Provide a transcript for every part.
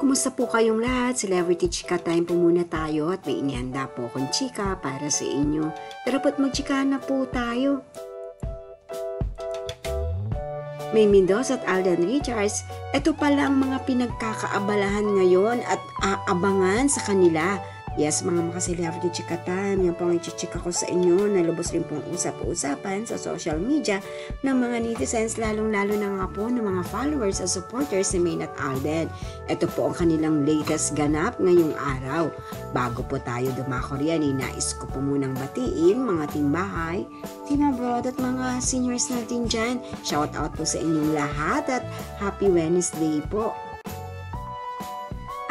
kumusta po kayong lahat? Celebrity Chika Time po muna tayo at may inihanda po akong chika para sa inyo. Tara po't magchika na po tayo. May Mendoza at Alden Richards, ito pala ang mga pinagkakaabalahan ngayon at aabangan sa kanila. Yes, mga celebrity chika time, yan po ang ichichika ko sa inyo na lubos rin pong usap-usapan sa social media ng mga netizens, lalong-lalo na nga po ng mga followers at supporters ni Maine at Alden. Ito po ang kanilang latest ganap ngayong araw. Bago po tayo dumako riyan, nais ko po munang batiin mga timbahay, tinabroad at mga seniors natin dyan. Shout out po sa inyong lahat at happy Wednesday po.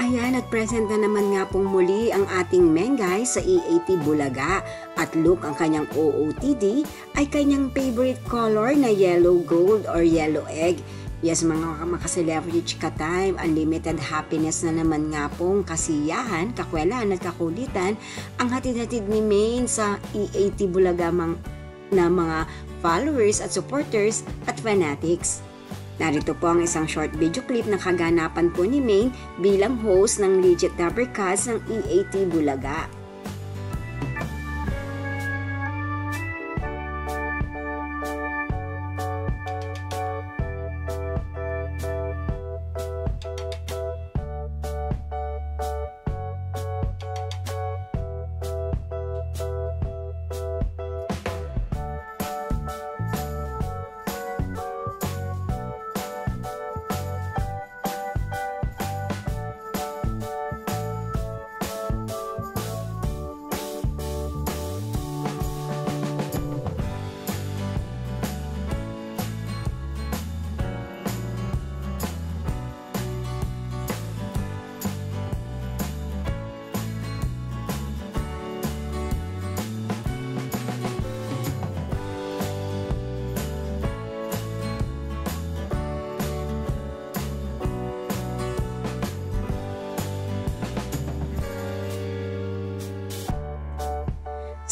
Ayan, at present na naman nga pong muli ang ating Mengay sa EAT Bulaga at look ang kanyang OOTD ay kanyang favorite color na yellow gold or yellow egg. Yes, mga celebrity chika time, unlimited happiness na naman nga pong kasiyahan, kakwelahan at kakulitan ang hatid-hatid ni Maine sa EAT Bulaga na mga followers at supporters at fanatics. Narito po ang isang short video clip ng kaganapan po ni Maine bilang host ng Legit na Broadcast ng EAT Bulaga.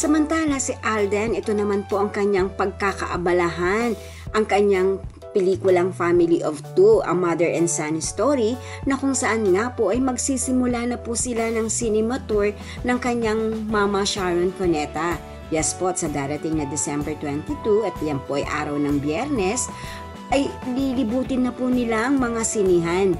Samantala si Alden, ito naman po ang kanyang pagkakaabalahan, ang kanyang pelikulang Family of Two, a mother and son story na kung saan nga po ay magsisimula na po sila ng cinema tour ng kanyang mama Sharon Cuneta. Yes po, sa darating na December 22 at yan po ay araw ng Biyernes, ay lilibutin na po nila ang mga sinihan.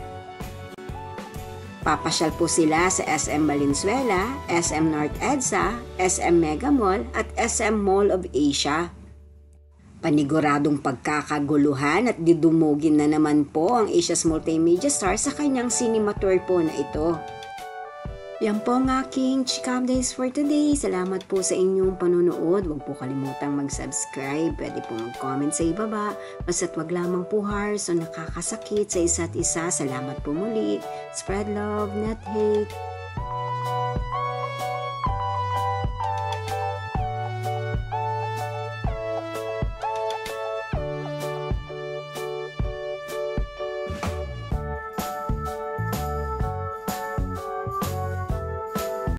Papasyal po sila sa SM Valenzuela, SM North EDSA, SM Mega Mall at SM Mall of Asia. Paniguradong pagkakaguluhan at didumugin na naman po ang Asia's multimedia star sa kanyang cinema tour po na ito. Yan po ang aking Chikam Days for today. Salamat po sa inyong panonood. Huwag po kalimutang mag-subscribe. Pwede po mag-comment sa ibaba. Basta't wag lamang po harsh o nakakasakit sa isa't isa. Salamat po muli. Spread love, not hate.